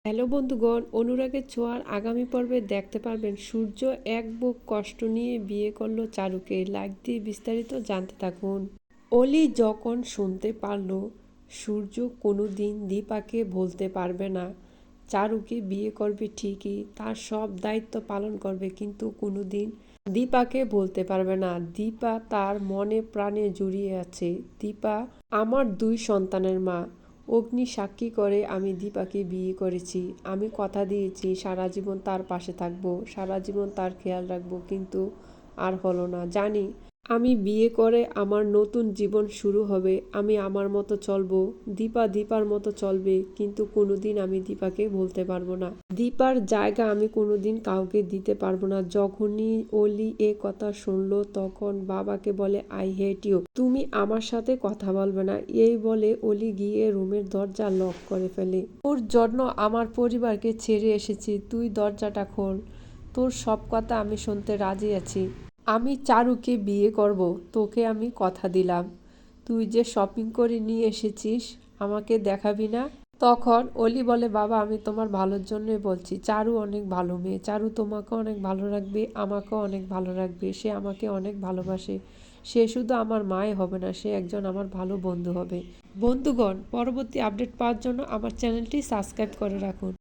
Hello বন্ধুগণ, অনুরাগের ছোঁয়ার আগামী পর্বে দেখতে পারবেন সূর্য এক বুক কষ্ট নিয়ে বিয়ে করলো চারুকে। লাইক দিয়ে বিস্তারিত জানতে থাকুন। অলি যখন শুনতে পারল সূর্য কোনোদিন দীপাকে বলতে পারবে না, চারুকে বিয়ে করবে ঠিকই, তার সব দায়িত্ব পালন করবে, কিন্তু কোনোদিন দীপাকে বলতে পারবে না। দীপা তার মনে প্রাণে জড়িয়ে আছে। দীপা আমার 2 সন্তানের মা। অগ্নি সাক্ষী করে আমি দীপাকে বিয়ে করেছি। আমি কথা দিয়েছি সারা জীবন তার পাশে থাকবো, সারা জীবন তার খেয়াল রাখবো, কিন্তু আর হলো না। জানি আমি বিয়ে করে আমার নতুন জীবন শুরু হবে, আমি আমার মতো চলবো, দীপা দীপার মতো চলবে, কিন্তু কোনোদিন আমি দীপাকে বলতে পারবো না। দীপার জায়গা আমি কোনোদিন কাউকে দিতে পারবো না। যখনই অলি এ কথা শুনলো তখন বাবাকে বলে, আই হেট ইউ, তুমি আমার সাথে কথা বলবে না। এই বলে অলি গিয়ে রুমের দরজা লক করে ফেলে। ওর জন্য আমার পরিবারকে ছেড়ে এসেছি, তুই দরজাটা খোল, তোর সব কথা আমি শুনতে রাজি আছি। আমি চারুকে বিয়ে করব, তোকে আমি কথা দিলাম। তুই যে শপিং করে নিয়ে এসেছিস আমাকে দেখাবি না? তখন অলি বলে, বাবা আমি তোমার ভালোর জন্যই বলছি, চারু অনেক ভালো মেয়ে, চারু তোমাকে অনেক ভালো রাখবে, আমাকেও অনেক ভালো রাখবে, সে আমাকে অনেক ভালোবাসে, সে শুধু আমার মাই হবে না, সে একজন আমার ভালো বন্ধু হবে। বন্ধুগণ, পরবর্তী আপডেট পাওয়ার জন্য আমার চ্যানেলটি সাবস্ক্রাইব করে রাখুন।